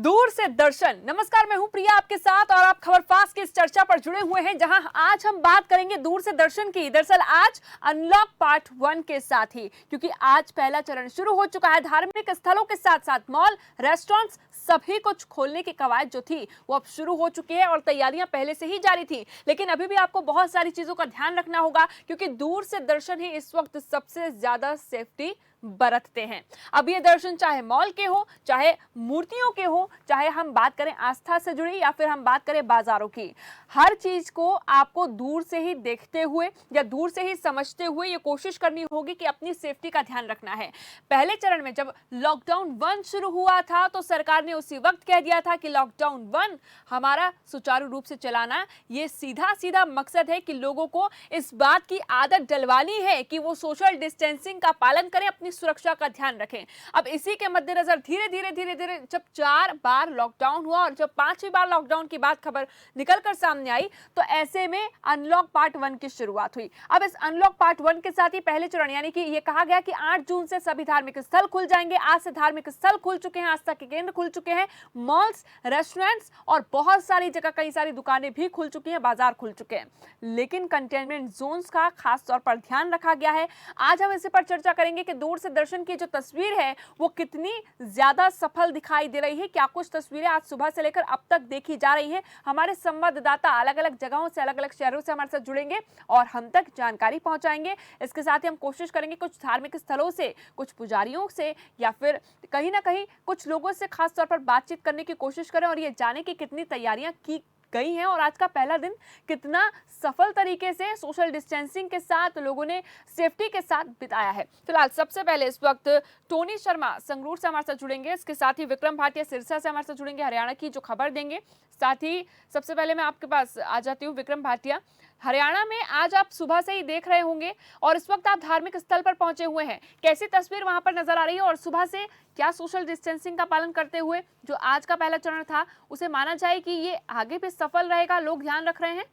दूर से दर्शन। नमस्कार, मैं हूं प्रिया आपके साथ और आप खबर फास्ट की इस चर्चा पर जुड़े हुए हैं जहां आज हम बात करेंगे दूर से दर्शन की। दरअसल आज अनलॉक पार्ट 1 के साथ ही, क्योंकि आज पहला चरण शुरू हो चुका है। धार्मिक स्थलों के साथ साथ मॉल, रेस्टोरेंट्स सभी कुछ खोलने की कवायद जो थी वो अब शुरू हो चुकी है और तैयारियां पहले से ही जारी थी। लेकिन अभी भी आपको बहुत सारी चीजों का ध्यान रखना होगा, क्योंकि दूर से दर्शन ही इस वक्त सबसे ज्यादा सेफ्टी बरतते हैं। अब ये दर्शन चाहे मॉल के हो, चाहे मूर्तियों के हो, चाहे हम बात करें आस्था से जुड़ी या फिर हम बात करें बाजारों की, हर चीज को आपको दूर से ही देखते हुए या दूर से ही समझते हुए ये कोशिश करनी होगी कि अपनी सेफ्टी का ध्यान रखना है। पहले चरण में जब लॉकडाउन 1 शुरू हुआ था तो सरकार ने उसी वक्त कह दिया था कि लॉकडाउन 1 हमारा सुचारू रूप से चलाना, ये सीधा सीधा मकसद है कि लोगों को इस बात की आदत डलवानी है कि वो सोशल डिस्टेंसिंग का पालन करें, अपनी सुरक्षा का ध्यान रखें। अब इसी के मद्देनजर धीरे धीरे जब 4 बार लॉकडाउन हुआ और जब 5वीं बार लॉकडाउन की बात खबर निकलकर सामने आई तो ऐसे में अनलॉक पार्ट 1 की शुरुआत हुई। अब इस अनलॉक पार्ट 1 के साथ ही पहले चरण यानी कि ये कहा गया कि 8 जून से सभी धार्मिक स्थल खुल जाएंगे। आज से धार्मिक स्थल खुल चुके हैं, आस्था के केंद्र खुल चुके हैं, मॉल्स, रेस्टोरेंट्स और बहुत सारी जगह कई सारी दुकानें भी खुल चुकी हैं, बाजार खुल चुके हैं। लेकिन कंटेनमेंट जोन्स का खास तौर पर ध्यान रखा गया है। आज हम इस पर चर्चा करेंगे कि दूर से दर्शन की जो तस्वीर है वो कितनी ज्यादा सफल दिखाई दे रही है। क्या कुछ तस्वीरें आज सुबह से लेकर अब तक देखी जा रही हैं। हमारे संवाददाता अलग अलग जगहों से, अलग अलग शहरों से हमारे साथ जुड़ेंगे और हम तक जानकारी पहुंचाएंगे। इसके साथ ही हम कोशिश करेंगे कुछ धार्मिक स्थलों से, कुछ पुजारियों से या फिर कहीं ना कहीं कुछ लोगों से खास तौर पर बातचीत करने की कोशिश करें और ये जाने की कितनी तैयारियां की गई हैं और आज का पहला दिन कितना सफल तरीके से सोशल डिस्टेंसिंग के साथ लोगों ने सेफ्टी के साथ बिताया है। फिलहाल सबसे पहले इस वक्त टोनी शर्मा संगरूर से हमारे साथ जुड़ेंगे, इसके साथ ही विक्रम भाटिया सिरसा से हमारे साथ जुड़ेंगे, हरियाणा की जो खबर देंगे। साथ ही सबसे पहले मैं आपके पास आ जाती हूँ विक्रम भाटिया। हरियाणा में आज आप सुबह से ही देख रहे होंगे और इस वक्त आप धार्मिक स्थल पर पहुंचे हुए हैं, कैसी तस्वीर वहां पर नजर आ रही है और सुबह से क्या सोशल डिस्टेंसिंग का पालन करते हुए जो आज का पहला चरण था उसे माना जाए कि ये आगे भी सफल रहेगा, लोग ध्यान रख रहे हैं?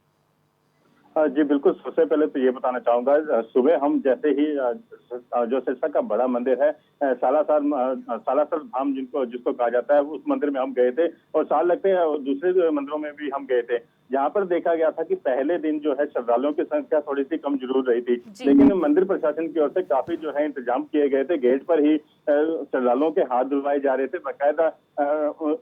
जी बिल्कुल। सबसे पहले तो ये बताना चाहूंगा, सुबह हम जैसे ही जो सिरसा का बड़ा मंदिर है, सालासर धाम जिसको कहा जाता है, उस मंदिर में हम गए थे और साल लगते हैं दूसरे मंदिरों में भी हम गए थे। जहाँ पर देखा गया था कि पहले दिन जो है श्रद्धालुओं की संख्या थोड़ी सी कम जरूर रही थी, लेकिन मंदिर प्रशासन की ओर से काफी जो है इंतजाम किए गए थे। गेट पर ही श्रद्धालुओं के हाथ धुलवाए जा रहे थे, बाकायदा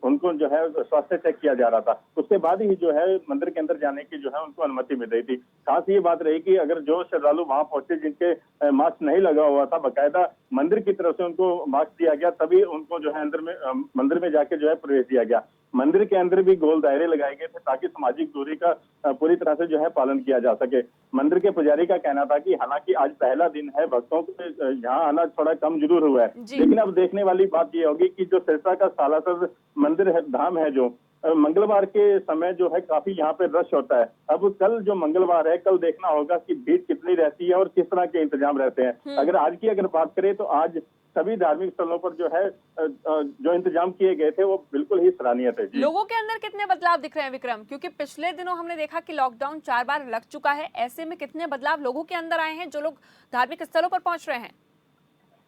उनको जो है स्वास्थ्य चेक किया जा रहा था। उसके बाद ही जो है मंदिर के अंदर जाने की जो है उनको अनुमति मिल रही थी। खास ये बात रही कि अगर जो श्रद्धालु वहां पहुंचे जिनके मास्क नहीं लगा हुआ था, बाकायदा मंदिर की तरफ से उनको मास्क दिया गया, तभी उनको जो है अंदर में मंदिर में जाके जो है प्रवेश दिया गया। मंदिर के अंदर भी गोल दायरे लगाए गए थे ताकि सामाजिक दूरी का पूरी तरह से जो है पालन किया जा सके। मंदिर के पुजारी का कहना था कि हालांकि आज पहला दिन है, भक्तों को यहाँ आना थोड़ा कम जरूर हुआ है, लेकिन अब देखने वाली बात ये होगी कि जो सिरसा का सालासर मंदिर है, धाम है, जो मंगलवार के समय जो है काफी यहाँ पे रश होता है। अब कल जो मंगलवार है, कल देखना होगा कि भीड़ कितनी रहती है और किस तरह के इंतजाम रहते हैं। अगर बात करें तो आज सभी धार्मिक स्थलों पर जो है जो इंतजाम किए गए थे वो बिल्कुल ही सराहनीय थे। लोगों के अंदर कितने बदलाव दिख रहे हैं विक्रम, क्योंकि पिछले दिनों हमने देखा कि लॉकडाउन 4 बार लग चुका है, ऐसे में कितने बदलाव लोगों के अंदर आए हैं जो लोग धार्मिक स्थलों पर पहुंच रहे हैं?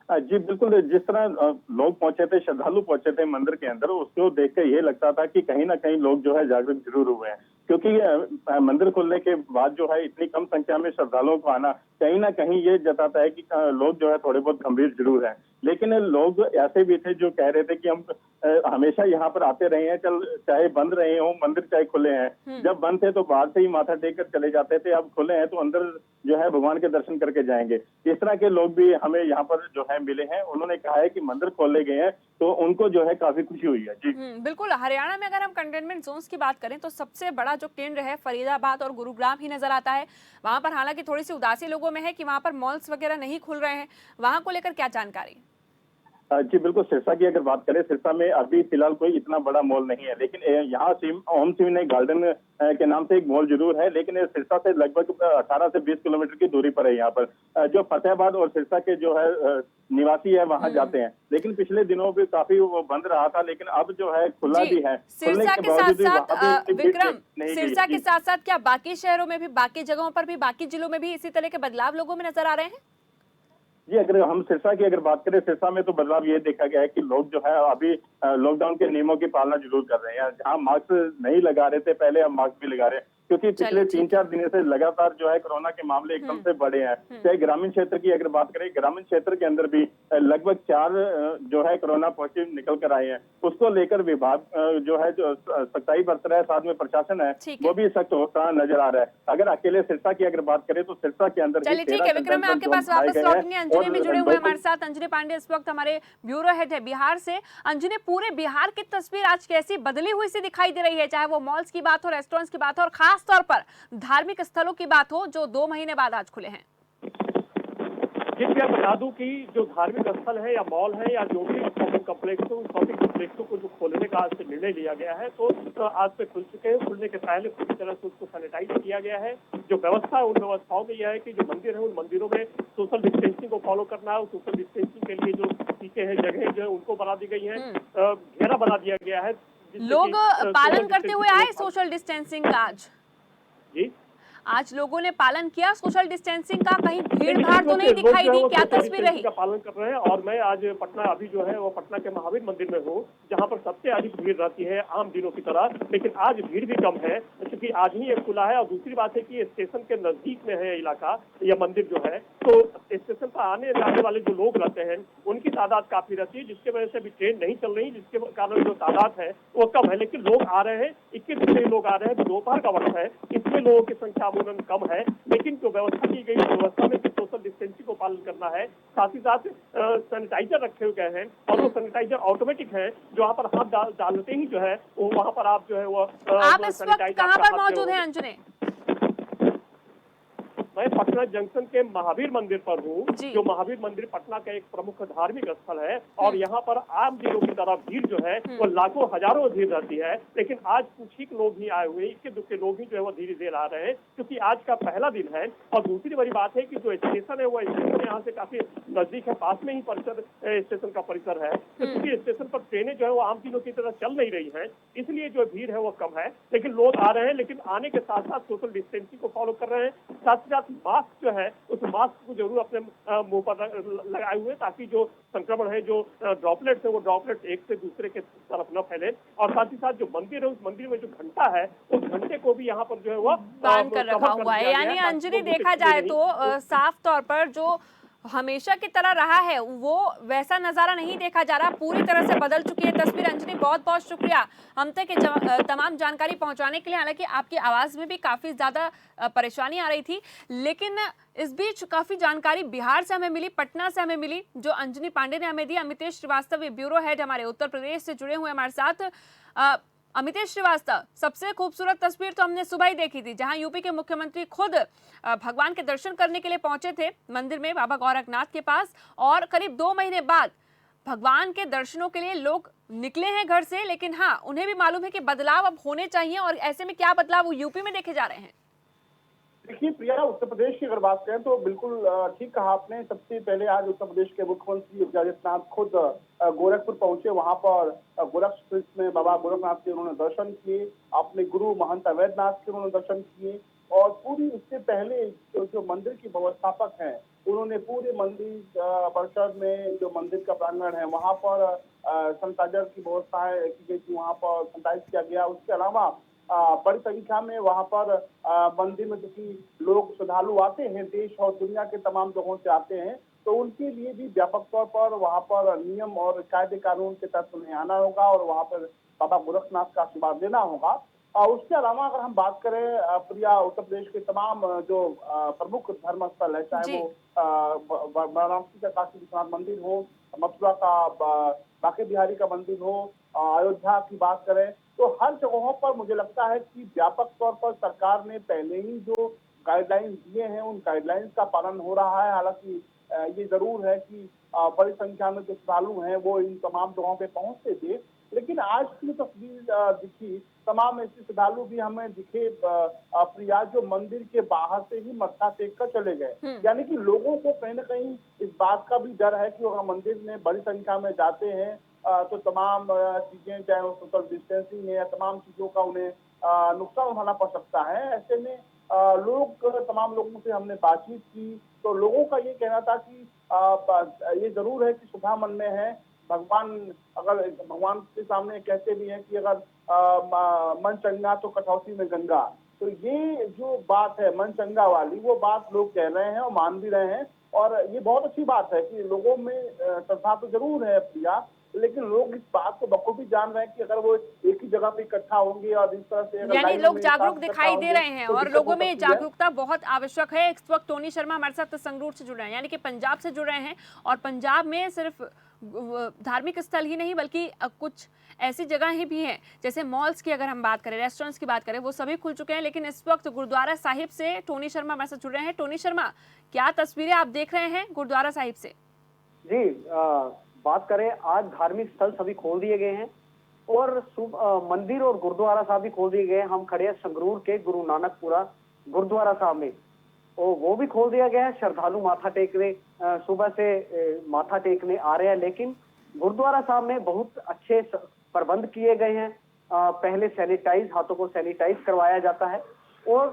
जी बिल्कुल। जिस तरह लोग पहुंचे थे, श्रद्धालु पहुंचे थे मंदिर के अंदर, उसको देखकर ये लगता था कि कहीं ना कहीं लोग जो है जागरूक जरूर हुए हैं, क्योंकि मंदिर खुलने के बाद जो है इतनी कम संख्या में श्रद्धालुओं को आना कहीं ना कहीं ये जताता है कि लोग जो है थोड़े बहुत गंभीर जरूर हैं। लेकिन लोग ऐसे भी थे जो कह रहे थे कि हम हमेशा यहाँ पर आते रहे हैं, चाहे बंद रहे हो मंदिर, चाहे खुले हैं। जब बंद थे तो बाहर से ही माथा टेक कर चले जाते थे, अब खुले हैं तो अंदर जो है भगवान के दर्शन करके जाएंगे। इस तरह के लोग भी हमें यहाँ पर जो है मिले हैं। उन्होंने कहा है कि मंदिर खोले गए हैं तो उनको जो है काफी खुशी हुई है। जी बिल्कुल। हरियाणा में अगर हम कंटेनमेंट जोन्स की बात करें तो सबसे बड़ा जो केंद्र है फरीदाबाद और गुरुग्राम ही नजर आता है। वहां पर हालांकि थोड़ी सी उदासी लोगों में है कि वहां पर मॉल्स वगैरह नहीं खुल रहे हैं, वहां को लेकर क्या जानकारी? जी बिल्कुल। सिरसा की अगर बात करें, सिरसा में अभी फिलहाल कोई इतना बड़ा मॉल नहीं है, लेकिन यहाँ ओम सिवनी गार्डन के नाम से एक मॉल जरूर है, लेकिन सिरसा से लगभग 18 से 20 किलोमीटर की दूरी पर है। यहाँ पर जो फतेहाबाद और सिरसा के जो है निवासी है वहां जाते हैं, लेकिन पिछले दिनों भी काफी वो बंद रहा था, लेकिन अब जो है खुला भी है। सिरसा के साथ साथ विक्रम, सिरसा के साथ साथ क्या बाकी शहरों में भी, बाकी जगहों पर भी, बाकी जिलों में भी इसी तरह के बदलाव लोगों में नजर आ रहे हैं? जी, अगर हम सिरसा की अगर बात करें, सिरसा में तो बदलाव ये देखा गया है कि लोग जो है अभी लॉकडाउन के नियमों की पालना जरूर कर रहे हैं। जहाँ मास्क नहीं लगा रहे थे पहले, अब मास्क भी लगा रहे हैं, क्योंकि चलिए पिछले तीन ठीक है। चार दिनों से लगातार जो है कोरोना के मामले एकदम से बढ़े हैं। हम्म। चाहे ग्रामीण क्षेत्र की अगर बात करें, ग्रामीण क्षेत्र के अंदर भी लगभग 4 जो है कोरोना पॉजिटिव निकल कर आए हैं। उसको लेकर विभाग जो है जो सख्ताई बरत रहा है, साथ में प्रशासन है ठीक वो है। भी सख्त होता नजर आ रहा है। अगर अकेले सिरसा की अगर बात करें तो सिरसा के अंदर ही चलिए ठीक 13 है विक्रम, मैं कंटेनमेंट आपके जोन पास बनाए वापस गए हैं लौटूंगी। अंजनी भी और जुड़े हुए हैं लोग हमारे साथ। अंजनी पांडे इस वक्त हमारे ब्यूरो हेड है बिहार से। अंजनी, पूरे बिहार की तस्वीर आज कैसी बदली हुई सी दिखाई दे रही है, चाहे वो मॉल्स की बात हो, रेस्टोरेंट्स की बात हो, और खास तौर पर धार्मिक स्थलों की बात हो जो 2 महीने बाद आज खुले हैं। जी मैं बता दूं कि जो धार्मिक स्थल है या मॉल है या जो भी शॉपिंग कॉम्प्लेक्सों को जो खोलने का आज से निर्णय लिया गया है, तो आज से खुल चुके हैं। खुलने के पहले पूरी तरह से उसको सैनिटाइज किया गया है। जो व्यवस्था है उन व्यवस्थाओं में यह है कि जो मंदिर है उन मंदिरों में सोशल डिस्टेंसिंग को फॉलो करना है। सोशल डिस्टेंसिंग के लिए जो सीटें हैं, जगह जो है उनको बना दी गई है, घेरा बना दिया गया है। लोग पालन करते हुए आए सोशल डिस्टेंसिंग का आज? जी, आज लोगों ने पालन किया सोशल डिस्टेंसिंग का? कहीं भीड़ निश्चित भाड़ तो रूप नहीं से लोग दिखाई जो है दी? वो क्या सोशल तस्वीर रही? डिस्टेंसिंग का पालन कर रहे हैं। और मैं आज पटना अभी जो है वो पटना के महावीर मंदिर में हूँ, जहाँ पर सबसे अधिक भीड़ रहती है आम दिनों की तरह, लेकिन आज भीड़ भी कम है क्योंकि आज ही ये खुला है। और दूसरी बात है कि स्टेशन के नजदीक में है इलाका या मंदिर जो है, तो स्टेशन पर आने जाने वाले जो लोग रहते हैं उनकी तादाद काफी रहती है, जिसकी वजह से अभी ट्रेन नहीं चल रही, जिसके कारण जो तादाद है वो कम है। लेकिन लोग आ रहे हैं, 21 से लोग आ रहे हैं। दोपहर का वक्त है, इसमें लोगों की संख्या अमूमन कम है, लेकिन जो व्यवस्था की गई व्यवस्था में सोशल डिस्टेंसिंग को पालन करना है। साथ ही साथ सैनिटाइजर रखे हुए गए हैं और वो सैनिटाइजर ऑटोमेटिक है, जो वहाँ पर हाथ डालते ही जो है वो वहाँ पर आप जो है वो आप इस वक्त सैनिटाइजर कहाँ पर मौजूद हैं अंजनी? मैं पटना जंक्शन के महावीर मंदिर पर हूँ, जी। जो महावीर मंदिर पटना का एक प्रमुख धार्मिक स्थल है। और यहाँ पर आम दिनों की तरह भीड़ जो है वो लाखों हजारों भीड़ रहती है, लेकिन आज कुछ ही लोग ही आए हुए, इक्के दुक्के लोग ही जो है वो धीरे धीरे आ रहे हैं, क्योंकि आज का पहला दिन है। और दूसरी बड़ी बात है कि जो स्टेशन है वो स्टेशन यहाँ से काफी नजदीक है, पास में ही परिसर स्टेशन का परिसर है, तो क्योंकि स्टेशन पर ट्रेनें जो है वो आम दिनों की तरह चल नहीं रही है, इसलिए जो भीड़ है वो कम है। लेकिन लोग आ रहे हैं, लेकिन आने के साथ साथ सोशल डिस्टेंसिंग को फॉलो कर रहे हैं। साथ ही साथ मास्क जो है उस मास्क को जरूर अपने मुंह पर लगाए हुए, ताकि जो संक्रमण है, जो ड्रॉपलेट्स है, वो ड्रॉपलेट्स एक से दूसरे के तरफ न फैले। और साथ ही साथ जो मंदिर है उस मंदिर में जो घंटा है उस घंटे को भी यहाँ पर जो है वो बांध कर रखा हुआ है। यानी अंजनी देखा जाए तो साफ तौर पर जो हमेशा की तरह रहा है वो वैसा नजारा नहीं देखा जा रहा, पूरी तरह से बदल चुकी है तस्वीर। अंजनी, बहुत बहुत शुक्रिया हम तक तमाम जानकारी पहुंचाने के लिए। हालांकि आपकी आवाज में भी काफी ज्यादा परेशानी आ रही थी, लेकिन इस बीच काफी जानकारी बिहार से हमें मिली, पटना से हमें मिली, जो अंजनी पांडे ने हमें दी। अमितेश श्रीवास्तव ब्यूरो हेड हमारे उत्तर प्रदेश से जुड़े हुए हमारे साथ। अमितेश श्रीवास्तव, सबसे खूबसूरत तस्वीर तो हमने सुबह ही देखी थी, जहां यूपी के मुख्यमंत्री खुद भगवान के दर्शन करने के लिए पहुंचे थे मंदिर में बाबा गोरखनाथ के पास, और करीब 2 महीने बाद भगवान के दर्शनों के लिए लोग निकले हैं घर से। लेकिन हाँ, उन्हें भी मालूम है कि बदलाव अब होने चाहिए, और ऐसे में क्या बदलाव वो यूपी में देखे जा रहे हैं? देखिए प्रिया, उत्तर प्रदेश की अगर बात करें तो बिल्कुल ठीक कहा आपने। सबसे पहले आज उत्तर प्रदेश के मुख्यमंत्री योगी आदित्यनाथ खुद गोरखपुर पहुंचे। वहां पर गोरखपुर में बाबा गोरखनाथ के उन्होंने दर्शन किए, अपने गुरु महंत अवैधनाथ के उन्होंने दर्शन किए। और पूरी उससे पहले जो मंदिर की व्यवस्थापक हैं उन्होंने पूरे मंदिर परिसर में, जो मंदिर का प्रांगण है वहां पर सैनिटाइजर की व्यवस्थाएं की गई थी, वहां पर सैनिटाइज किया गया। उसके अलावा बड़ी संख्या में वहां पर मंदिर में क्योंकि लोग श्रद्धालु आते हैं, देश और दुनिया के तमाम जगहों से आते हैं, तो उनके लिए भी व्यापक तौर पर वहां पर नियम और कायदे कानून के तहत उन्हें आना होगा और वहां पर बाबा गोरखनाथ का आशीर्वाद लेना होगा। उसके अलावा अगर हम बात करें प्रिया, उत्तर प्रदेश के तमाम जो प्रमुख धर्म स्थल है, चाहे वो वाराणसी का काशी विश्वनाथ मंदिर हो, मथुरा का बांके बिहारी का मंदिर हो, अयोध्या की बात करें, तो हर जगहों पर मुझे लगता है कि व्यापक तौर पर सरकार ने पहले ही जो गाइडलाइंस दिए हैं उन गाइडलाइंस का पालन हो रहा है। हालांकि ये जरूर है कि बड़ी संख्या में जो श्रद्धालु हैं वो इन तमाम जगहों पे पहुंचते थे, लेकिन आज की तस्वीर दिखी, तमाम ऐसे श्रद्धालु भी हमें दिखे प्रिया, जो मंदिर के बाहर से ही मत्था टेक कर चले गए। यानी कि लोगों को कहीं ना कहीं इस बात का भी डर है कि अगर मंदिर में बड़ी संख्या में जाते हैं तो तमाम चीजें, चाहे वो सोशल डिस्टेंसिंग है या तमाम चीजों का उन्हें नुकसान उठाना पड़ सकता है। ऐसे में तमाम लोगों से हमने बातचीत की, तो लोगों का ये कहना था कि ये जरूर है कि सुधा मन में है, भगवान के सामने कहते भी हैं कि अगर मन चंगा तो कटौती में गंगा। तो ये जो बात है मन चंगा वाली, वो बात लोग कह रहे हैं और मान भी रहे हैं, और ये बहुत अच्छी बात है कि लोगों में श्रद्धा तो जरूर है प्रिया, लेकिन लोग इस बात को बखूबी जान रहे हैं कि अगर वो एक ही जगह पे इकट्ठा होंगे और इस तरह से यानी लोग जागरूक दिखाई दे रहे हैं और लोगों में जागरूकता बहुत आवश्यक है। इस वक्त टोनी शर्मा हमारे साथ संगरूर से जुड़ रहे हैं, यानी कि पंजाब से जुड़ रहे हैं, और पंजाब में सिर्फ धार्मिक स्थल ही नहीं बल्कि कुछ ऐसी जगहें भी हैं, जैसे मॉल्स की अगर हम बात करें, रेस्टोरेंट्स की बात करें, वो सभी खुल चुके हैं। लेकिन इस वक्त गुरुद्वारा साहिब से टोनी शर्मा हमारे साथ जुड़ रहे हैं। टोनी शर्मा, क्या तस्वीरें आप देख रहे हैं गुरुद्वारा साहिब से? जी, बात करें, आज धार्मिक स्थल सभी खोल दिए गए हैं और मंदिर और गुरुद्वारा साहब भी खोल दिए गए हैं। हम खड़े हैं संगरूर के गुरु नानकपुरा गुरुद्वारा साहब में, और वो भी खोल दिया गया है। श्रद्धालु माथा टेकने सुबह से माथा टेकने आ रहे हैं, लेकिन गुरुद्वारा साहब में बहुत अच्छे प्रबंध किए गए हैं। पहले हाथों को सैनिटाइज करवाया जाता है, और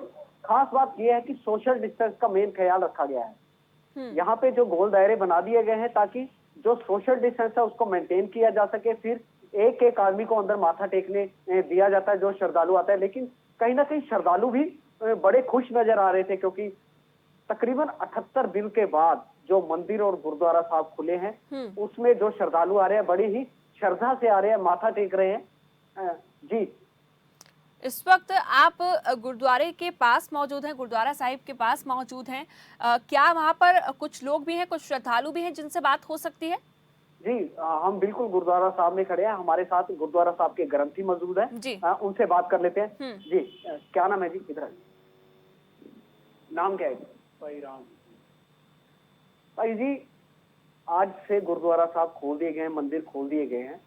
खास बात यह है कि सोशल डिस्टेंस का मेन ख्याल रखा गया है। यहाँ पे जो गोल दायरे बना दिए गए हैं ताकि जो सोशल डिस्टेंस है उसको मेंटेन किया जा सके। फिर एक एक आदमी को अंदर माथा टेकने दिया जाता है जो श्रद्धालु आता है। लेकिन कहीं ना कहीं श्रद्धालु भी बड़े खुश नजर आ रहे थे, क्योंकि तकरीबन 78 दिन के बाद जो मंदिर और गुरुद्वारा साहब खुले हैं, उसमें जो श्रद्धालु आ रहे हैं बड़ी ही श्रद्धा से आ रहे हैं, माथा टेक रहे हैं। जी, इस वक्त आप गुरुद्वारे के पास मौजूद हैं, गुरुद्वारा साहिब के पास मौजूद हैं। क्या वहां पर कुछ लोग भी हैं, कुछ श्रद्धालु भी हैं जिनसे बात हो सकती है? जी, हम बिल्कुल गुरुद्वारा साहब में खड़े हैं। हमारे साथ गुरुद्वारा साहब के ग्रंथी मौजूद हैं जी। उनसे बात कर लेते हैं। जी, क्या नाम है जी? इधर नाम क्या है? भाई राम। भाई जी, आज से गुरुद्वारा साहब खोल दिए गए हैं, मंदिर खोल दिए गए हैं।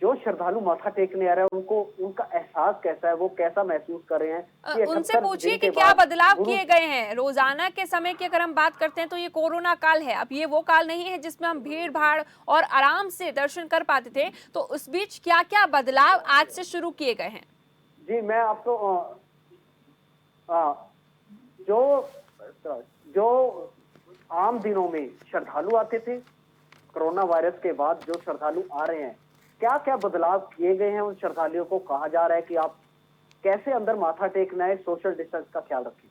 जो श्रद्धालु माथा टेकने आ रहे हैं उनका एहसास कैसा है, वो कैसा महसूस कर रहे हैं? उनसे पूछिए कि क्या बदलाव किए गए हैं। रोजाना के समय की अगर हम बात करते हैं तो ये कोरोना काल है, अब ये वो काल नहीं है जिसमें हम भीड़ भाड़ और आराम से दर्शन कर पाते थे। तो उस बीच क्या क्या बदलाव आज से शुरू किए गए हैं? जी, मैं आपको जो आम दिनों में श्रद्धालु आते थे, कोरोना वायरस के बाद जो श्रद्धालु आ रहे हैं, क्या क्या बदलाव किए गए हैं? उन श्रद्धालुओं को कहा जा रहा है कि आप कैसे अंदर माथा टेकना है, सोशल डिस्टेंस का ख्याल रखें।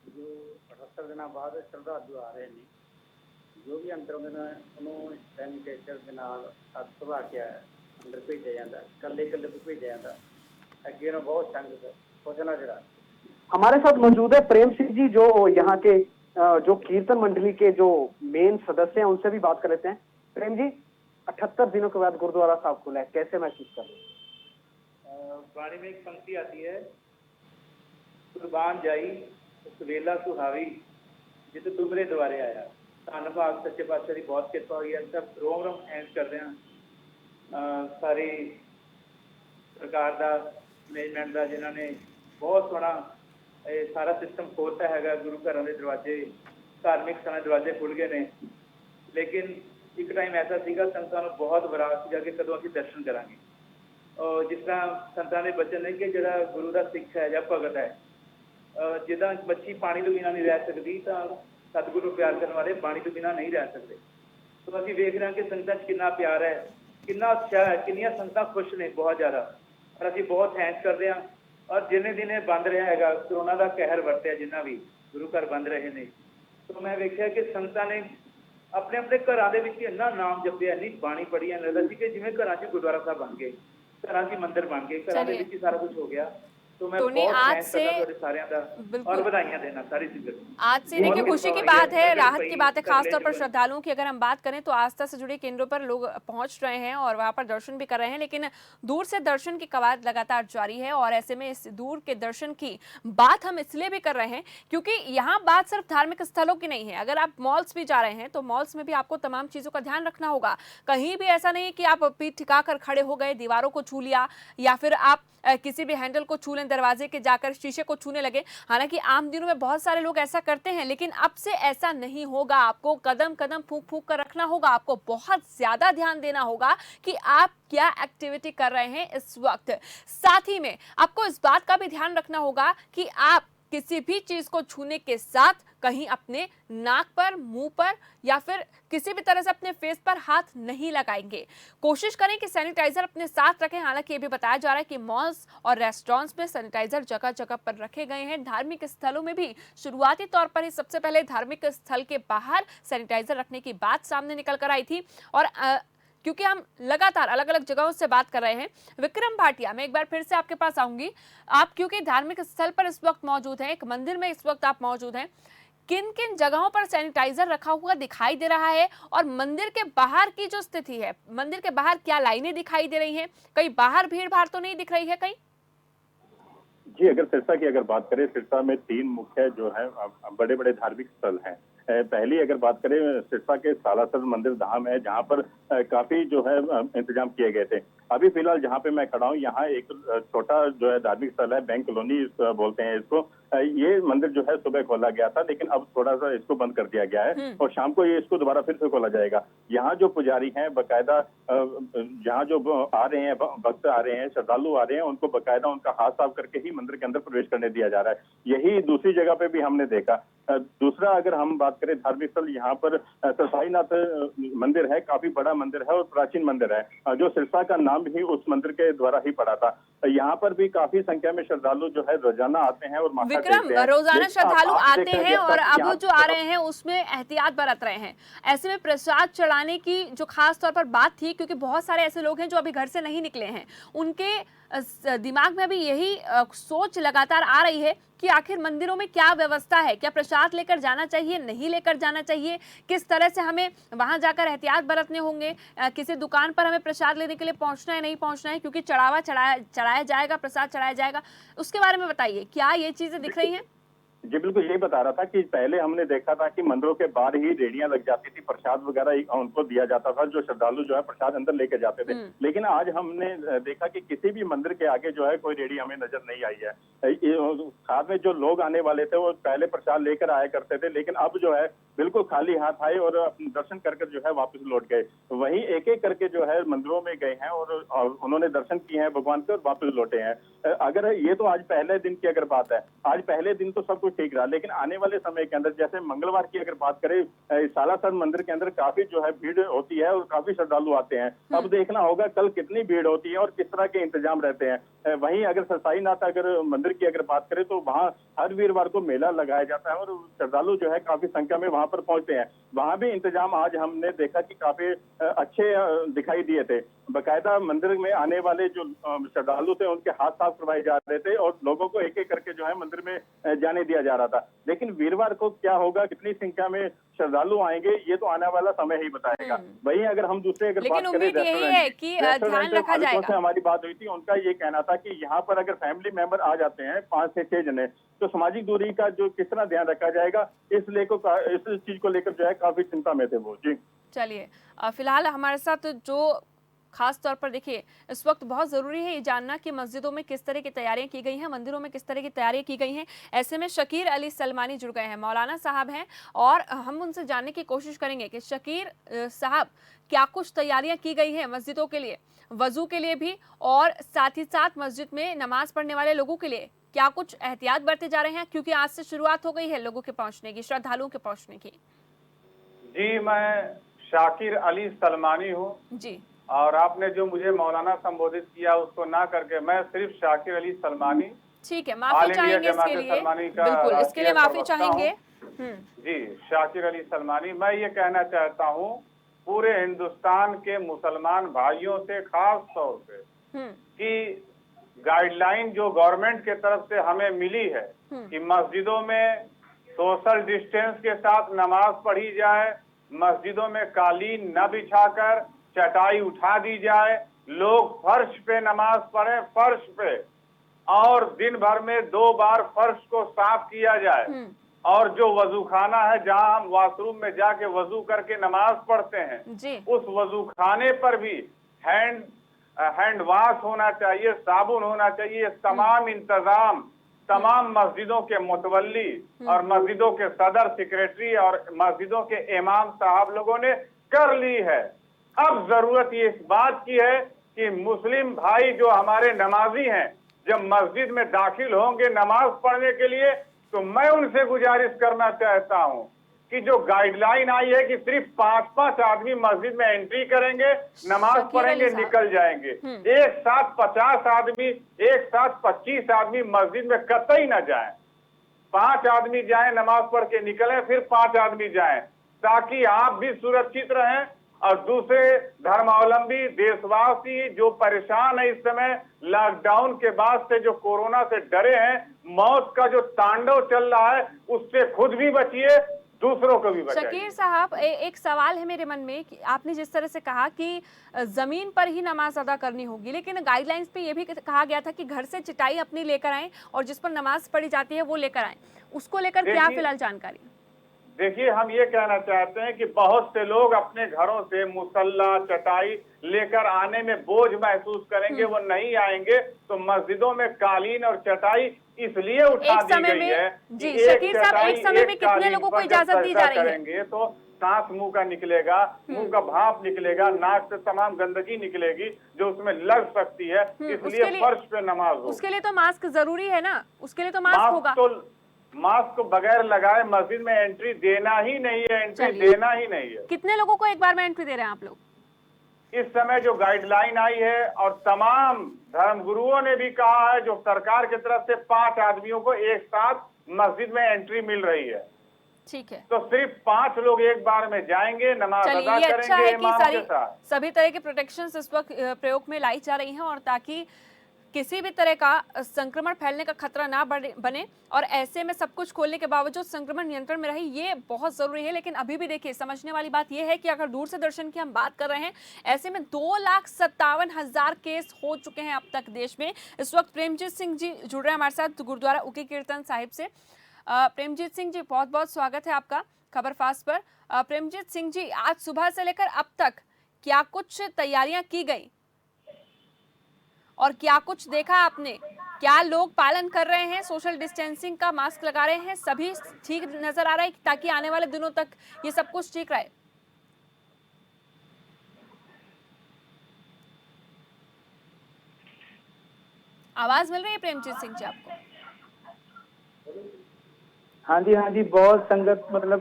जो 78 दिन बाद श्रद्धालु आ रहे हैं, जो भी अंदर उन्होंने सैनिटाइजर के नाल हाथ धोवा के अंदर भेजा जाता, कल्ले कल्ले को भेजा जाता। अगे ना बहुत संगत सोचना जरा। हमारे साथ मौजूद है प्रेम सिंह जी, जो यहाँ के जो कीर्तन मंडली के जो मेन सदस्य हैं, उनसे भी बात कर लेते हैं। प्रेम जी, 78 दिनों के बाद गुरुद्वारा साहब खुला है, कैसे महसूस कर रहे हैं? बाणी में एक पंक्ति आती है, कुर्बान जाई सवेला सुहावी जित तुमरे द्वारे आया। धन भाग सच्चे पातशाह की बहुत किरपा हुई है। सब रोम रोम थैंक्स करते हैं सारी सरकार का, मैनेजमेंट का, जिन्होंने बहुत सोहना सारा सिस्टम खोलता है। गुरु घरों के दरवाजे, धार्मिक स्थान दरवाजे खुल गए ने। लेकिन एक टाइम ऐसा सीगा, संतां नूं बहुत विराग सीगा कि कदों असीं दर्शन करांगे। और जिस तरह संतां दे बचन ने कि जिहड़ा गुरु दा सिख है या भगत है, जिद्दां मच्छी पानी तो बिना नहीं रह सकती, तां सतगुरु प्यार करने वाले पानी तो बिना नहीं रह सकते। तो असीं वेख रहे हैं कि संगतां 'च कितना प्यार है, कितना उत्साह है, कितनियां संगतां खुश ने बहुत ज़्यादा। और असीं बहुत थैंक्स करते हैं। और जिन्ने दिन बंद रहा है, कोरोना का कहर वरत्या, जिन्ना भी गुरु घर बंद रहे ने, तो मैं वेख्या कि संगतां ने अपने अपने घरां दे विच इन्ना नाम जपिया, इन्नी बाणी पढ़ी, लगदा सी कि जिवें घरां 'च गुरुद्वारा साहब बन गए, घरां 'च मंदिर बन गए, घरां दे विच सारा कुछ हो गया। तो मैं टोनी, बहुत आज थैंक्स से करदा तुहाडे सारियां दा और बधाइयां देना सारी संगत। आज से देखिए खुशी की बात है, राहत की बात है, खासतौर पर श्रद्धालुओं की अगर हम बात करें तो आस्था से जुड़े केंद्रों पर लोग पहुंच रहे हैं और वहां पर दर्शन भी कर रहे हैं। लेकिन दूर से दर्शन की कवायद लगातार जारी है, और ऐसे में इस दूर के दर्शन की बात हम इसलिए भी कर रहे हैं क्योंकि यहाँ बात सिर्फ धार्मिक स्थलों की नहीं है। अगर आप मॉल्स भी जा रहे हैं तो मॉल्स में भी आपको तमाम चीजों का ध्यान रखना होगा। कहीं भी ऐसा नहीं कि आप पीठ ठिकाकर खड़े हो गए, दीवारों को छू लिया, या फिर आप किसी भी हैंडल को छू लें, दरवाजे के जाकर शीशे को छूने लगे। हालांकि आम दिनों में बहुत सारे लोग ऐसा करते हैं, लेकिन अब से ऐसा नहीं होगा। आपको कदम कदम फूंक फूंक कर रखना होगा। आपको बहुत ज्यादा ध्यान देना होगा कि आप क्या एक्टिविटी कर रहे हैं इस वक्त। साथ ही में आपको इस बात का भी ध्यान रखना होगा कि आप किसी भी चीज को छूने के साथ कहीं अपने नाक पर, मुंह पर या फिर किसी भी तरह से अपने फेस पर हाथ नहीं लगाएंगे। कोशिश करें कि सैनिटाइजर अपने साथ रखें। हालांकि ये भी बताया जा रहा है कि मॉल्स और रेस्टोरेंट्स में सैनिटाइजर जगह जगह पर रखे गए हैं। धार्मिक स्थलों में भी शुरुआती तौर पर ही सबसे पहले धार्मिक स्थल के बाहर सैनिटाइजर रखने की बात सामने निकल कर आई थी। और क्योंकि हम लगातार अलग अलग जगहों से बात कर रहे हैं, विक्रम भाटिया, मैं एक बार फिर से आपके पास आऊंगी। आप क्योंकि धार्मिक स्थल पर इस वक्त मौजूद हैं, एक मंदिर में इस वक्त आप मौजूद हैं, किन किन जगहों पर सैनिटाइजर रखा हुआ दिखाई दे रहा है और मंदिर के बाहर की जो स्थिति है, मंदिर के बाहर क्या लाइनें दिखाई दे रही हैं? कहीं बाहर भीड़ भाड़ तो नहीं दिख रही है कहीं? जी, अगर सिरसा की अगर बात करें, सिरसा में 3 मुख्य जो है बड़े बड़े धार्मिक स्थल हैं। पहली अगर बात करें, सिरसा के सालासर मंदिर धाम है, जहां पर काफी जो है इंतजाम किए गए थे। अभी फिलहाल जहां पे मैं खड़ा हूं, यहाँ एक छोटा जो है धार्मिक स्थल है, बैंक कॉलोनी बोलते हैं इसको। ये मंदिर जो है सुबह खोला गया था, लेकिन अब थोड़ा सा इसको बंद कर दिया गया है और शाम को ये इसको दोबारा फिर से खोला जाएगा। यहाँ जो पुजारी हैं बकायदा, यहाँ जो आ रहे हैं भक्त आ रहे हैं, श्रद्धालु आ रहे हैं, उनको बकायदा उनका हाथ साफ करके ही मंदिर के अंदर प्रवेश करने दिया जा रहा है। यही दूसरी जगह पे भी हमने देखा। दूसरा अगर हम बात करें धार्मिक स्थल, यहाँ पर साईनाथ मंदिर है, काफी बड़ा मंदिर है और प्राचीन मंदिर है, जो सिरसा का नाम ही उस मंदिर के द्वारा ही पड़ा था। यहाँ पर भी काफी संख्या में श्रद्धालु जो है रोजाना आते हैं और माथा विक्रम, टेकते हैं। रोजाना श्रद्धालु आते हैं और अब यहाँ जो आ रहे हैं उसमें एहतियात बरत रहे हैं। ऐसे में प्रसाद चढ़ाने की जो खास तौर पर बात थी, क्योंकि बहुत सारे ऐसे लोग हैं जो अभी घर से नहीं निकले हैं, उनके दिमाग में भी यही सोच लगातार आ रही है कि आखिर मंदिरों में क्या व्यवस्था है, क्या प्रसाद लेकर जाना चाहिए, नहीं लेकर जाना चाहिए, किस तरह से हमें वहां जाकर एहतियात बरतने होंगे, किसी दुकान पर हमें प्रसाद लेने के लिए पहुंचना है नहीं पहुंचना है, क्योंकि चढ़ाया जाएगा, प्रसाद चढ़ाया जाएगा। उसके बारे में बताइए, क्या ये चीजें दिख रही हैं? जी बिल्कुल, यही बता रहा था कि पहले हमने देखा था कि मंदिरों के बाहर ही रेडियां लग जाती थी, प्रसाद वगैरह उनको दिया जाता था, जो श्रद्धालु जो है प्रसाद अंदर लेके जाते थे। लेकिन आज हमने देखा कि किसी भी मंदिर के आगे जो है कोई रेडी हमें नजर नहीं आई है। साथ में जो लोग आने वाले थे वो पहले प्रसाद लेकर आया करते थे, लेकिन अब जो है बिल्कुल खाली हाथ आए और अपने दर्शन कर जो है वापस लौट गए। वहीं एक एक करके जो है मंदिरों में गए हैं और उन्होंने दर्शन किए हैं भगवान के और वापस लौटे हैं। अगर ये तो आज पहले दिन की अगर बात है, आज पहले दिन तो सब कुछ ठीक रहा, लेकिन आने वाले समय के अंदर, जैसे मंगलवार की अगर बात करें, सालासर मंदिर के अंदर काफी जो है भीड़ होती है और काफी श्रद्धालु आते हैं। अब देखना होगा कल कितनी भीड़ होती है और किस तरह के इंतजाम रहते हैं। वहीं अगर साईनाथ अगर मंदिर की अगर बात करें तो वहाँ हर वीरवार को मेला लगाया जाता है और श्रद्धालु जो है काफी संख्या में वहां पर पहुंचते हैं। वहां भी इंतजाम आज हमने देखा कि काफी अच्छे दिखाई दिए थे। बकायदा मंदिर में आने वाले जो श्रद्धालु थे उनके हाथ साफ करवाए जा रहे थे और लोगों को एक एक करके जो है मंदिर में जाने दिया जा रहा था। लेकिन वीरवार को क्या होगा, कितनी संख्या में श्रद्धालु आएंगे, ये तो आने वाला समय ही बताएगा। वहीं अगर हम दूसरे अगर बात करें, यही है कि ध्यान रखा जाएगा। हमारी बात हुई थी, उनका ये कहना था कि यहाँ पर अगर फैमिली मेंबर आ जाते हैं 5 से 6 जने, तो सामाजिक दूरी का जो किस तरह ध्यान रखा जाएगा, इस चीज को लेकर जो है काफी चिंता में थे वो। जी चलिए, फिलहाल हमारे साथ जो खास तौर पर देखिए, इस वक्त बहुत जरूरी है ये जानना कि मस्जिदों में किस तरह की तैयारियां की गई हैं, मंदिरों में किस तरह की तैयारियां की गई हैं। ऐसे में शकीर अली सलमानी जुड़ गए हैं, मौलाना साहब हैं, और हम उनसे जानने की कोशिश करेंगे कि शकीर साहब, क्या कुछ तैयारियां की गई हैं मस्जिदों के लिए, वजू के लिए भी, और साथ ही साथ मस्जिद में नमाज पढ़ने वाले लोगों के लिए क्या कुछ एहतियात बरते जा रहे हैं, क्योंकि आज से शुरुआत हो गई है लोगों के पहुंचने की, श्रद्धालुओं के पहुंचने की। जी, मैं शाकिर अली सलमानी हूँ जी, और आपने जो मुझे मौलाना संबोधित किया उसको ना करके मैं सिर्फ शाकिर अली सलमानी, ठीक है, माफी चाहेंगे इसके लिए, बिल्कुल इसके लिए माफी चाहेंगे। जी, शाकिर अली सलमानी। मैं ये कहना चाहता हूँ पूरे हिंदुस्तान के मुसलमान भाइयों से खास तौर पे कि गाइडलाइन जो गवर्नमेंट के तरफ से हमें मिली है कि मस्जिदों में सोशल डिस्टेंस के साथ नमाज पढ़ी जाए, मस्जिदों में कालीन न बिछाकर चटाई उठा दी जाए, लोग फर्श पे नमाज पढ़े, फर्श पे, और दिन भर में 2 बार फर्श को साफ किया जाए, और जो वजू खाना है जहां हम वॉशरूम में जाके वजू करके नमाज पढ़ते हैं, उस वजू खाने पर भी हैंड वॉश होना चाहिए, साबुन होना चाहिए। तमाम इंतजाम तमाम मस्जिदों के मुतवल्ली और मस्जिदों के सदर सेक्रेटरी और मस्जिदों के इमाम साहब लोगों ने कर ली है। अब जरूरत ये इस बात की है कि मुस्लिम भाई जो हमारे नमाजी हैं, जब मस्जिद में दाखिल होंगे नमाज पढ़ने के लिए, तो मैं उनसे गुजारिश करना चाहता हूं कि जो गाइडलाइन आई है कि सिर्फ 5-5 आदमी मस्जिद में एंट्री करेंगे, नमाज पढ़ेंगे, निकल जाएंगे, एक साथ 50 आदमी, एक साथ 25 आदमी मस्जिद में कतई न जाएं। 5 आदमी जाएं, नमाज पढ़ के निकलें, फिर 5 आदमी जाएं, ताकि आप भी सुरक्षित रहें और दूसरे धर्मावलंबी देशवासी जो परेशान है इस समय लॉकडाउन के बाद से, जो कोरोना से डरे हैं, मौत का जो तांडव चल रहा है, उससे खुद भी बचिए, दूसरों को भी बचाइए। शकीर साहब, एक सवाल है मेरे मन में कि आपने जिस तरह से कहा कि जमीन पर ही नमाज अदा करनी होगी, लेकिन गाइडलाइंस पे ये भी कहा गया था कि घर से चटाई अपनी लेकर आएं और जिस पर नमाज पढ़ी जाती है वो लेकर आएं। उसको लेकर क्या फिलहाल जानकारी? देखिए, हम ये कहना चाहते हैं कि बहुत से लोग अपने घरों से मुसल्ला, चटाई लेकर आने में बोझ महसूस करेंगे, वो नहीं आएंगे, तो मस्जिदों में कालीन और चटाई इसलिए उठा दी गई है। जी शकीर साहब, एक समय में कितने लोगों को इजाजत दी जा रही है? तो सांस मुंह का निकलेगा, मुंह का भाप निकलेगा, नाक से तमाम गंदगी निकलेगी जो उसमें लग सकती है, इसलिए फर्श पे नमाज हो। उसके लिए तो मास्क जरूरी है ना, उसके लिए तो मास्क होगा। मास्क को बगैर लगाए मस्जिद में एंट्री देना ही नहीं है, एंट्री देना ही नहीं है। कितने लोगों को एक बार में एंट्री दे रहे हैं आप लोग? इस समय जो गाइडलाइन आई है और तमाम धर्मगुरुओं ने भी कहा है, जो सरकार की तरफ से 5 आदमियों को एक साथ मस्जिद में एंट्री मिल रही है। ठीक है, तो सिर्फ 5 लोग एक बार में जाएंगे, नमाज अदा करेंगे। अच्छा है कि सभी तरह के प्रोटेक्शंस इस वक्त प्रयोग में लाई जा रही हैं, और ताकि किसी भी तरह का संक्रमण फैलने का खतरा ना बने, और ऐसे में सब कुछ खोलने के बावजूद संक्रमण नियंत्रण में रहे, ये बहुत जरूरी है। लेकिन अभी भी देखिए, समझने वाली बात यह है कि अगर दूर से दर्शन की हम बात कर रहे हैं, ऐसे में 2,57,000 केस हो चुके हैं अब तक देश में। इस वक्त प्रेमजीत सिंह जी जुड़ रहे हैं हमारे साथ गुरुद्वारा उकी कीर्तन साहिब से। प्रेमजीत सिंह जी, बहुत बहुत स्वागत है आपका खबर फास्ट पर। प्रेमजीत सिंह जी, आज सुबह से लेकर अब तक क्या कुछ तैयारियां की गई और क्या कुछ देखा आपने? क्या लोग पालन कर रहे हैं सोशल डिस्टेंसिंग का, मास्क लगा रहे हैं, सभी ठीक नजर आ रहा है ताकि आने वाले दिनों तक ये सब कुछ ठीक रहे? आवाज मिल रही है प्रेमजीत सिंह जी आपको? हाँ जी, बहुत संगत मतलब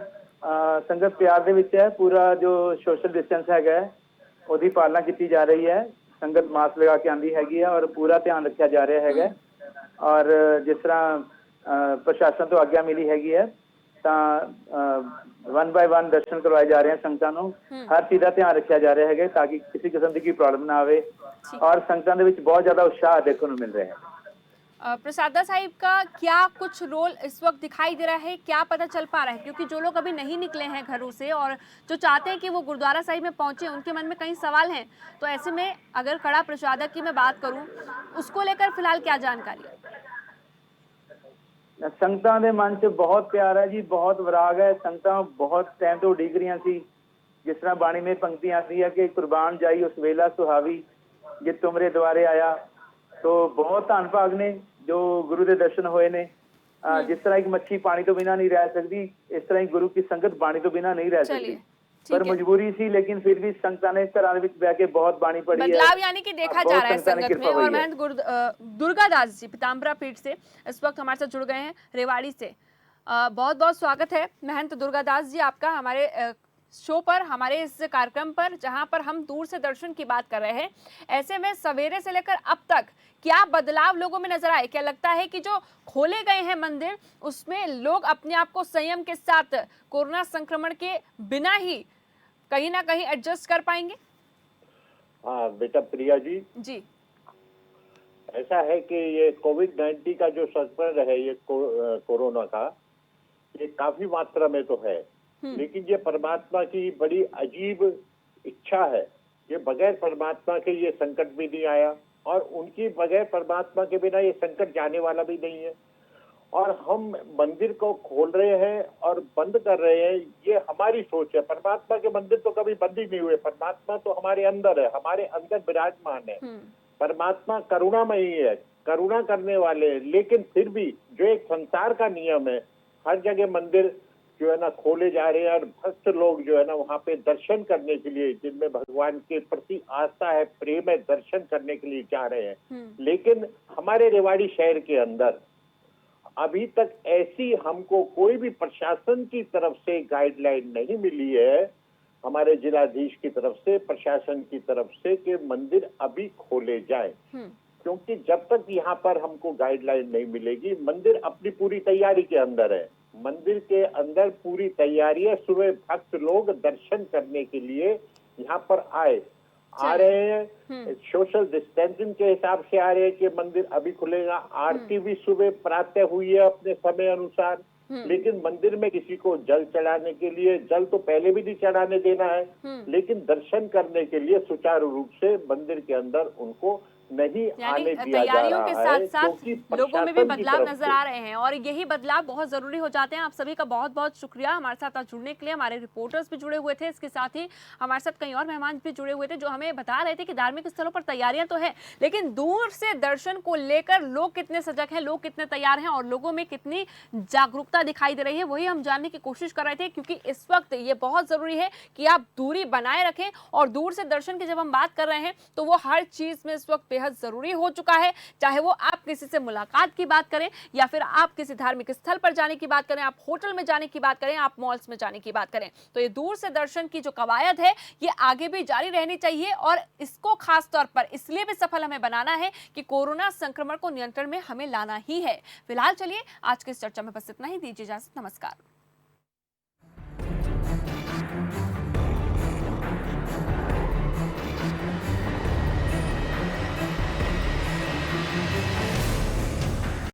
संगत प्यार ਦੇ ਵਿੱਚ ਹੈ। पूरा जो सोशल डिस्टेंस हैगा ਉਹਦੀ ਪਾਲਣਾ ਕੀਤੀ ਜਾ ਰਹੀ ਹੈ। संगत मास्क लगा के आंदी हैगी है और पूरा ध्यान रखा जा रहा है। और जिस तरह प्रशासन तो आज्ञा मिली हैगी है, वन बाय वन दर्शन करवाए जा रहे हैं संगतां नूं। हर चीज़ का ध्यान रखा जा रहा है ताकि किसी किस्म की कोई प्रॉब्लम ना आवे, और संगतां दे विच बहुत ज्यादा उत्साह देखने को मिल रहा है। प्रसादा साहिब का क्या कुछ रोल इस वक्त दिखाई दे रहा है, क्या पता चल पा रहा है? क्योंकि जो लोग अभी नहीं निकले हैं घरों से और जो चाहते हैं कि वो गुरुद्वारा साहिब में पहुंचे, उनके मन में कई सवाल हैं। तो ऐसे में अगर खड़ा प्रसादक की मैं बात करूं, उसको लेकर फिलहाल क्या जानकारी? संगतां दे मन च बहुत प्यार है जी, बहुत विराग है। संगतां बहुत टाइम तो उਡੀਕ रਹੀਆਂ ਸੀ। जिस तरह बाणी में पंक्ति आती है कि कुर्बान जाई उस वेला सुहावी जे तुमरे द्वारे आया। तो बहुत धन भाग ने जो गुरु के दर्शन हुए ने। जिस तरह एक मच्छी पानी तो बिना नहीं रह सकती, इस तरह ही गुरु की संगत बाणी तो बिना नहीं रह सकती। पर मजबूरी सी, लेकिन फिर भी संगतां ने घरां विच बैठ के बहुत बाणी पढ़ी है। बदलाव यानी कि देखा जा रहा है संगत में। और महंत दुर्गादास जी पीताम्बरा पीठ से इस वक्त हमारे साथ जुड़ गए हैं, रेवाड़ी से। बहुत बहुत स्वागत है महंत दुर्गादास जी आपका हमारे शो पर, हमारे इस कार्यक्रम पर, जहां पर हम दूर से दर्शन की बात कर रहे हैं। ऐसे में सवेरे से लेकर अब तक क्या बदलाव लोगों में नजर आए? क्या लगता है कि जो खोले गए हैं मंदिर, उसमें लोग अपने आप को संयम के साथ कोरोना संक्रमण के बिना ही कहीं ना कहीं एडजस्ट कर पाएंगे? हाँ बेटा प्रिया जी, ऐसा है कि ये कोविड-19 का जो संक्रमण है, ये कोरोना का, ये काफी मात्रा में तो है, लेकिन ये परमात्मा की बड़ी अजीब इच्छा है। ये बगैर परमात्मा के ये संकट भी नहीं आया, और उनकी बगैर परमात्मा के बिना ये संकट जाने वाला भी नहीं है। और हम मंदिर को खोल रहे हैं और बंद कर रहे हैं, ये हमारी सोच है। परमात्मा के मंदिर तो कभी बंद ही नहीं हुए। परमात्मा तो हमारे अंदर है, हमारे अंदर विराजमान है। परमात्मा करुणामयी है, करुणा करने वाले हैं। लेकिन फिर भी जो एक संसार का नियम है, हर जगह मंदिर जो है ना खोले जा रहे हैं, और भक्त लोग जो है ना वहाँ पे दर्शन करने के लिए, जिनमें भगवान के प्रति आस्था है, प्रेम है, दर्शन करने के लिए जा रहे हैं। लेकिन हमारे रेवाड़ी शहर के अंदर अभी तक ऐसी हमको कोई भी प्रशासन की तरफ से गाइडलाइन नहीं मिली है, हमारे जिलाधीश की तरफ से, प्रशासन की तरफ से, कि मंदिर अभी खोले जाए। क्योंकि जब तक यहाँ पर हमको गाइडलाइन नहीं मिलेगी, मंदिर अपनी पूरी तैयारी के अंदर है। मंदिर के अंदर पूरी तैयारी है। सुबह भक्त लोग दर्शन करने के लिए यहाँ पर आ रहे हैं। सोशल डिस्टेंसिंग के हिसाब से आ रहे हैं कि मंदिर अभी खुलेगा। आरती भी सुबह प्रातः हुई है अपने समय अनुसार, लेकिन मंदिर में किसी को जल चढ़ाने के लिए, जल तो पहले भी नहीं चढ़ाने देना है, लेकिन दर्शन करने के लिए सुचारू रूप से मंदिर के अंदर उनको नहीं आने दिया जा तैयारियों के रहा साथ है, साथ लोगों में भी बदलाव नजर आ रहे हैं और यही बदलाव बहुत जरूरी हो जाते हैं। आप सभी का बहुत बहुत शुक्रिया हमारे साथ आज जुड़ने के लिए। हमारे रिपोर्टर्स भी जुड़े हुए थे, इसके साथ ही हमारे साथ कई और मेहमान भी जुड़े हुए थे जो हमें बता रहे थे कि धार्मिक स्थलों पर तैयारियां तो है, लेकिन दूर से दर्शन को लेकर लोग कितने सजग हैं, लोग कितने तैयार हैं और लोगों में कितनी जागरूकता दिखाई दे रही है, वही हम जानने की कोशिश कर रहे थे। क्योंकि इस वक्त ये बहुत जरूरी है कि आप दूरी बनाए रखें और दूर से दर्शन की जब हम बात कर रहे हैं तो वो हर चीज में इस वक्त बेहद जरूरी हो चुका है। चाहे वो आप किसी से मुलाकात की बात करें या फिर आप किसी धार्मिक स्थल पर जाने की बात करें, आप होटल में जाने की बात करें, आप मॉल्स में जाने की बात करें, तो ये दूर से दर्शन की जो कवायद है ये आगे भी जारी रहनी चाहिए। और इसको खास तौर पर इसलिए भी सफल हमें बनाना है कि कोरोना संक्रमण को नियंत्रण में हमें लाना ही है। फिलहाल चलिए आज की इस चर्चा में बस इतना ही। दीजिए इजाजत, नमस्कार।